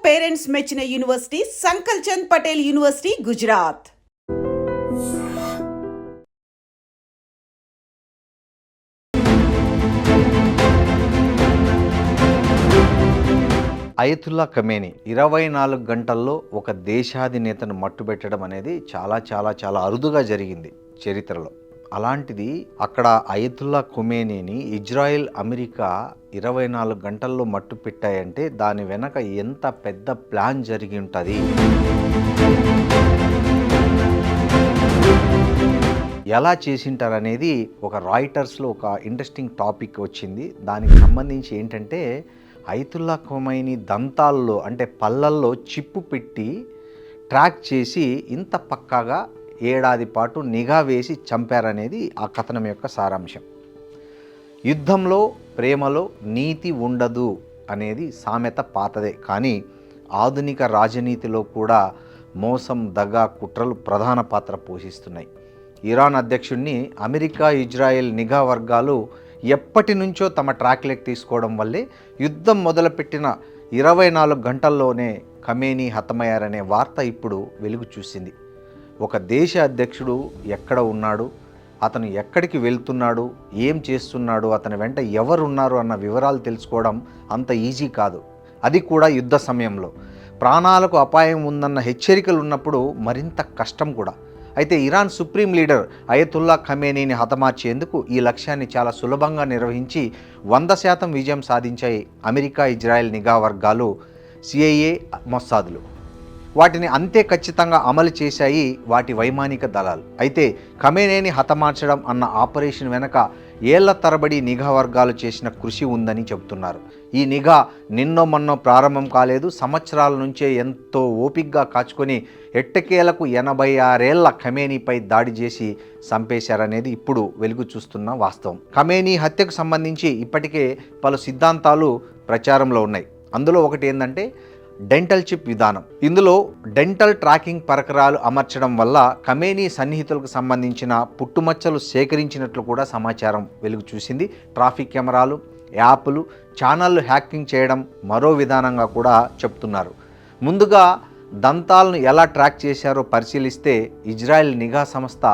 Parents మెచ్చిన university Sankalchand Patel university, Gujarat. Ayatollah Khamenei 24 గంటల్లో ఒక దేశాధినేతను మట్టుబెట్టడం అనేది చాలా అరుదుగా జరిగింది చరిత్రలో. అలాంటిది అక్కడ అయతుల్లా ఖమేనీని ఇజ్రాయెల్, అమెరికా 24 గంటల్లో మట్టు పెట్టాయంటే దాని వెనక ఎంత పెద్ద ప్లాన్ జరిగి ఉంటుంది. ఎలా చేసింటారనేది ఒక రాయిటర్స్లో ఒక ఇంట్రెస్టింగ్ టాపిక్ వచ్చింది. దానికి సంబంధించి ఏంటంటే అయతుల్లా ఖమేనీ దంతాల్లో అంటే పళ్ళల్లో చిప్పు పెట్టి ట్రాక్ చేసి ఇంత పక్కాగా ఏడాది పాటు నిఘా వేసి చంపారనేది ఆ కథనం యొక్క సారాంశం. యుద్ధంలో ప్రేమలో నీతి ఉండదు అనేది సామెత పాతదే, కానీ ఆధునిక రాజనీతిలో కూడా మోసం, దగా, కుట్రలు ప్రధాన పాత్ర పోషిస్తున్నాయి. ఇరాన్ అధ్యక్షుడిని అమెరికా, ఇజ్రాయెల్ నిఘా వర్గాలు ఎప్పటి నుంచో తమ ట్రాక్లోకి తీసుకోవడం వల్లే యుద్ధం మొదలుపెట్టిన 24 గంటల్లోనే ఖమేనీ హతమయ్యారనే వార్త ఇప్పుడు వెలుగు చూసింది. ఒక దేశ అధ్యక్షుడు ఎక్కడ ఉన్నాడు, అతను ఎక్కడికి వెళ్తున్నాడు, ఏం చేస్తున్నాడు, అతని వెంట ఎవరున్నారు అన్న వివరాలు తెలుసుకోవడం అంత ఈజీ కాదు. అది కూడా యుద్ధ సమయంలో. ప్రాణాలకు అపాయం ఉందన్న హెచ్చరికలు ఉన్నప్పుడు మరింత కష్టం కూడా. అయితే ఇరాన్ సుప్రీం లీడర్ అయతుల్లా ఖమేనీని హతమార్చేందుకు ఈ లక్ష్యాన్ని చాలా సులభంగా నిర్వహించి 100% విజయం సాధించాయి అమెరికా, ఇజ్రాయెల్ నిఘా వర్గాలు, సిఐఏ, మొస్సాదులు. వాటిని అంతే ఖచ్చితంగా అమలు చేశాయి వాటి వైమానిక దళాలు. అయితే ఖమేనీని హతమార్చడం అన్న ఆపరేషన్ వెనక ఏళ్ల తరబడి నిఘా వర్గాలు చేసిన కృషి ఉందని చెబుతున్నారు. ఈ నిఘా నిన్నో మొన్నో ప్రారంభం కాలేదు. సంవత్సరాల నుంచే ఎంతో ఓపిగ్గా కాచుకొని ఎట్టకేలకు 86 ఏళ్ల ఖమేనీపై దాడి చేసి చంపేశారనేది ఇప్పుడు వెలుగు చూస్తున్న వాస్తవం. ఖమేనీ హత్యకు సంబంధించి ఇప్పటికే పలు సిద్ధాంతాలు ప్రచారంలో ఉన్నాయి. అందులో ఒకటి ఏంటంటే డెంటల్ చిప్ విధానం. ఇందులో డెంటల్ ట్రాకింగ్ పరికరాలు అమర్చడం వల్ల ఖమేనీ సన్నిహితులకు సంబంధించిన పుట్టుమచ్చలు సేకరించినట్లు కూడా సమాచారం వెలుగు చూసింది. ట్రాఫిక్ కెమెరాలు, యాప్లు, ఛానళ్లు హ్యాకింగ్ చేయడం మరో విధానంగా కూడా చెప్తున్నారు. ముందుగా దంతాలను ఎలా ట్రాక్ చేశారో పరిశీలిస్తే ఇజ్రాయెల్ నిఘా సంస్థ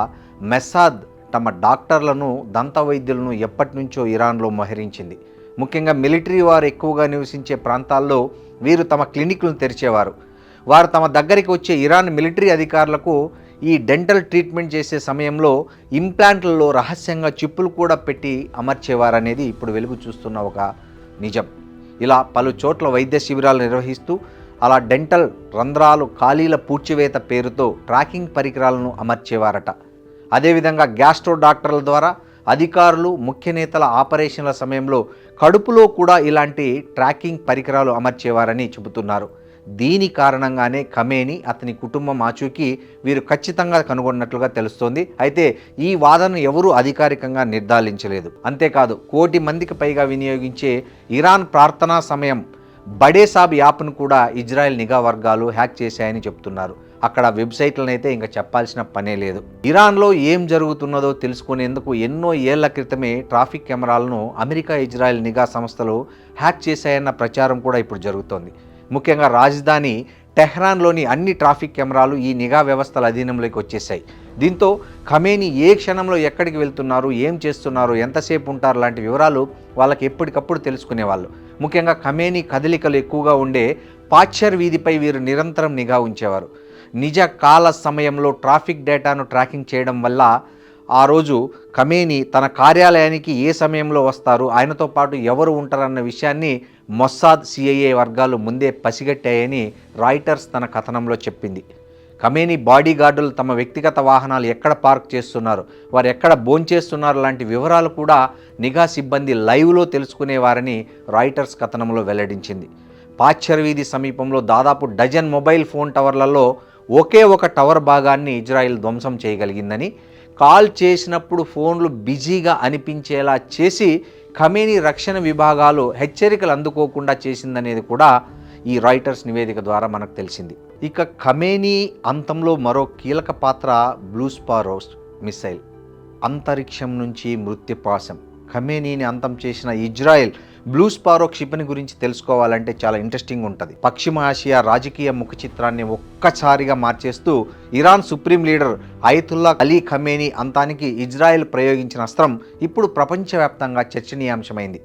మొస్సాద్ తమ డాక్టర్లను, దంత వైద్యులను ఎప్పటి నుంచో ఇరాన్లో మోహరించింది. ముఖ్యంగా మిలిటరీ వారు ఎక్కువగా నివసించే ప్రాంతాల్లో వీరు తమ క్లినిక్లను తెరిచేవారు. వారు తమ దగ్గరికి వచ్చే ఇరాన్ మిలిటరీ అధికారులకు ఈ డెంటల్ ట్రీట్మెంట్ చేసే సమయంలో ఇంప్లాంట్లలో రహస్యంగా చిప్పులు కూడా పెట్టి అమర్చేవారనేది ఇప్పుడు వెలుగు చూస్తున్న ఒక నిజం. ఇలా పలు చోట్ల వైద్య శిబిరాలు నిర్వహిస్తూ అలా డెంటల్ రంధ్రాలు ఖాళీల పూడ్చివేత పేరుతో ట్రాకింగ్ పరికరాలను అమర్చేవారట. అదేవిధంగా గ్యాస్ట్రో డాక్టర్ల ద్వారా అధికారులు, ముఖ్య నేతల ఆపరేషన్ల సమయంలో కడుపులో కూడా ఇలాంటి ట్రాకింగ్ పరికరాలు అమర్చేవారని చెబుతున్నారు. దీని కారణంగానే ఖమేనీ, అతని కుటుంబం ఆచూకీ వీరు ఖచ్చితంగా కనుగొన్నట్లుగా తెలుస్తోంది. అయితే ఈ వాదనను ఎవరూ అధికారికంగా నిర్ధారించలేదు. అంతేకాదు 1 కోటి మందికి పైగా వినియోగించే ఇరాన్ ప్రార్థనా సమయం బడేసాబ్ యాప్ను కూడా ఇజ్రాయెల్ నిఘా వర్గాలు హ్యాక్ చేశాయని చెప్తున్నారు. అక్కడ వెబ్సైట్లను అయితే ఇంకా చెప్పాల్సిన పనే లేదు. ఇరాన్లో ఏం జరుగుతున్నదో తెలుసుకునేందుకు ఎన్నో ఏళ్ల క్రితమే ట్రాఫిక్ కెమెరాలను అమెరికా, ఇజ్రాయెల్ నిఘా సంస్థలు హ్యాక్ చేశాయన్న ప్రచారం కూడా ఇప్పుడు జరుగుతోంది. ముఖ్యంగా రాజధాని టెహ్రాన్లోని అన్ని ట్రాఫిక్ కెమెరాలు ఈ నిఘా వ్యవస్థల అధీనంలోకి వచ్చేసాయి. దీంతో ఖమేనీ ఏ క్షణంలో ఎక్కడికి వెళ్తున్నారు, ఏం చేస్తున్నారు, ఎంతసేపు ఉంటారు లాంటి వివరాలు వాళ్ళకి ఎప్పటికప్పుడు తెలుసుకునేవాళ్ళు. ముఖ్యంగా ఖమేనీ కదలికలు ఎక్కువగా ఉండే పాచ్చర్ వీధిపై వీరు నిరంతరం నిఘా ఉంచేవారు. నిజ కాల సమయంలో ట్రాఫిక్ డేటాను ట్రాకింగ్ చేయడం వల్ల ఆ రోజు ఖమేనీ తన కార్యాలయానికి ఏ సమయంలో వస్తారు, ఆయనతో పాటు ఎవరు ఉంటారన్న విషయాన్ని మొస్సాద్, సిఐఏ వర్గాలు ముందే పసిగట్టాయని రాయిటర్స్ తన కథనంలో చెప్పింది. ఖమేనీ బాడీ గార్డులు తమ వ్యక్తిగత వాహనాలు ఎక్కడ పార్క్ చేస్తున్నారు, వారు ఎక్కడ భోంచేస్తున్నారు లాంటి వివరాలు కూడా నిఘా సిబ్బంది లైవ్లో తెలుసుకునేవారని రాయిటర్స్ కథనంలో వెల్లడించింది. పాచ్చర్ వీధి సమీపంలో దాదాపు డజన్ మొబైల్ ఫోన్ టవర్లలో ఒకే ఒక టవర్ భాగాన్ని ఇజ్రాయెల్ ధ్వంసం చేయగలిగిందని, కాల్ చేసినప్పుడు ఫోన్లు బిజీగా అనిపించేలా చేసి ఖమేనీ రక్షణ విభాగాలు హెచ్చరికలు అందుకోకుండా చేసిందనేది కూడా ఈ రాయిటర్స్ నివేదిక ద్వారా మనకు తెలిసింది. ఇక ఖమేనీ అంతంలో మరో కీలక పాత్ర బ్లూ స్పారోస్ మిసైల్. అంతరిక్షం నుంచి మృత్యుపాశం ఖమేనీని అంతం చేసిన ఇజ్రాయెల్ బ్లూ స్పారో క్షిపణి గురించి తెలుసుకోవాలంటే చాలా ఇంట్రెస్టింగ్ ఉంటుంది. పశ్చిమ ఆసియా రాజకీయ ముఖ చిత్రాన్ని ఒక్కసారిగా మార్చేస్తూ Iran supreme leader Ayatollah Ali Khamenei అంతానికి ఇజ్రాయెల్ ప్రయోగించిన అస్త్రం ఇప్పుడు ప్రపంచవ్యాప్తంగా చర్చనీయాంశమైంది.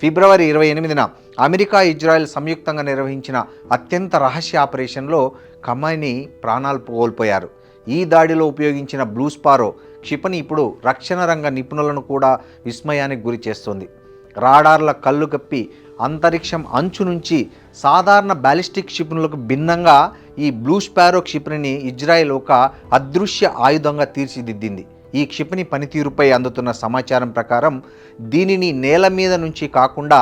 ఫిబ్రవరి 28న అమెరికా, ఇజ్రాయెల్ సంయుక్తంగా నిర్వహించిన అత్యంత రహస్య ఆపరేషన్లో ఖమేనీ ప్రాణాలు కోల్పోయారు. ఈ దాడిలో ఉపయోగించిన బ్లూ స్పారో క్షిపణి ఇప్పుడు రక్షణ రంగ నిపుణులను కూడా విస్మయానికి గురి చేస్తుంది. రాడార్ల కళ్ళు కప్పి అంతరిక్షం అంచు నుంచి సాధారణ బ్యాలిస్టిక్ క్షిపణులకు భిన్నంగా ఈ బ్లూ స్పారో క్షిపణిని ఇజ్రాయెల్ ఒక అదృశ్య ఆయుధంగా తీర్చిదిద్దింది. ఈ క్షిపణి పనితీరుపై అందుతున్న సమాచారం ప్రకారం దీనిని నేల మీద నుంచి కాకుండా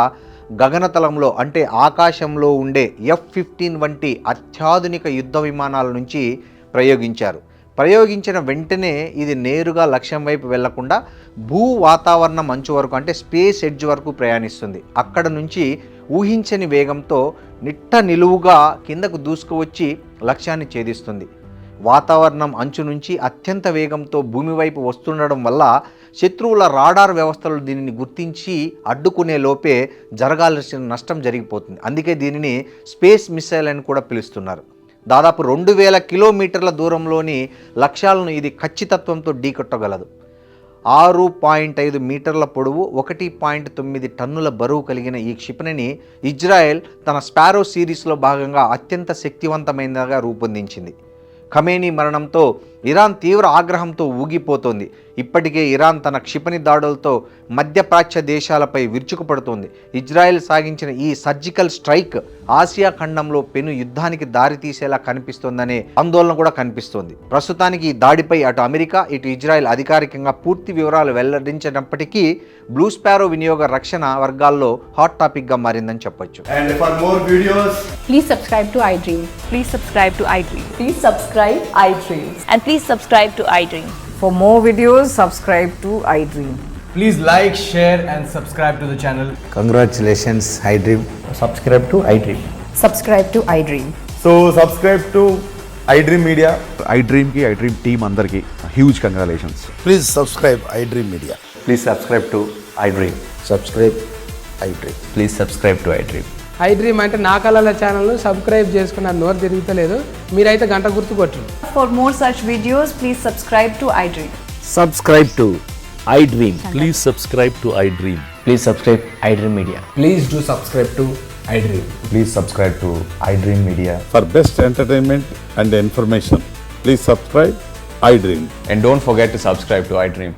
గగనతలంలో అంటే ఆకాశంలో ఉండే F-15 వంటి అత్యాధునిక యుద్ధ విమానాల నుంచి ప్రయోగించిన వెంటనే ఇది నేరుగా లక్ష్యం వైపు వెళ్లకుండా భూ వాతావరణం అంచు వరకు అంటే స్పేస్ ఎడ్జ్ వరకు ప్రయాణిస్తుంది. అక్కడ నుంచి ఊహించని వేగంతో నిట్ట నిలువుగా కిందకు దూసుకువచ్చి లక్ష్యాన్ని ఛేదిస్తుంది. వాతావరణం అంచు నుంచి అత్యంత వేగంతో భూమి వైపు వస్తుండడం వల్ల శత్రువుల రాడార్ వ్యవస్థలు దీనిని గుర్తించి అడ్డుకునే లోపే జరగాల్సిన నష్టం జరిగిపోతుంది. అందుకే దీనిని స్పేస్ మిసైల్ అని కూడా పిలుస్తున్నారు. దాదాపు 2000 కిలోమీటర్ల దూరంలోని లక్ష్యాలను ఇది ఖచ్చితత్వంతో ఢీకొట్టగలదు. 6.5 మీటర్ల పొడవు, 1.9 టన్నుల బరువు కలిగిన ఈ క్షిపణిని ఇజ్రాయెల్ తన స్పారో సిరీస్లో భాగంగా అత్యంత శక్తివంతమైనదిగా రూపొందించింది. ఖమేనీ మరణంతో ఇరాన్ తీవ్ర ఆగ్రహంతో ఊగిపోతోంది. ఇప్పటికే ఇరాన్ తన క్షిపణి దాడులతో మధ్యప్రాచ్య దేశాలపై విరుచుకుపడుతోంది. ఇజ్రాయెల్ సాగించిన ఈ సర్జికల్ స్ట్రైక్ ఆసియా ఖండంలో పెను యుద్ధానికి దారితీసేలా కనిపిస్తోందనే ఆందోళన కూడా కనిపిస్తోంది. ప్రస్తుతానికి ఈ దాడిపై అటు అమెరికా, ఇటు ఇజ్రాయెల్ అధికారికంగా పూర్తి వివరాలు వెల్లడించినప్పటికీ బ్లూ స్పారో వినియోగ రక్షణ వర్గాల్లో హాట్ టాపిక్గా మారిందని చెప్పొచ్చు. And for more videos, Please subscribe to iDream. Please subscribe to iDream. Please subscribe iDream. And please subscribe to iDream. For more videos, subscribe to iDream. please like, share and subscribe to the channel. Congratulations, iDream. Subscribe to iDream. Subscribe to iDream. So subscribe to iDream Media. iDream की iDream team अंदर की huge congratulations. Please subscribe iDream Media. Please subscribe to iDream. Subscribe iDream. Please subscribe to iDream. iDream అంటే నా కళల ఛానల్ను subscribe చేసుకున్న నోరు తిరుగుతలేదు, మీరైతే గంట గుర్తు కొట్టండి. For more such videos, please subscribe to iDream. Subscribe to iDream. Please subscribe to iDream. Please subscribe iDream Media. Please do subscribe to iDream. Please subscribe to iDream Media. For best entertainment and information, please subscribe iDream. And don't forget to subscribe to iDream.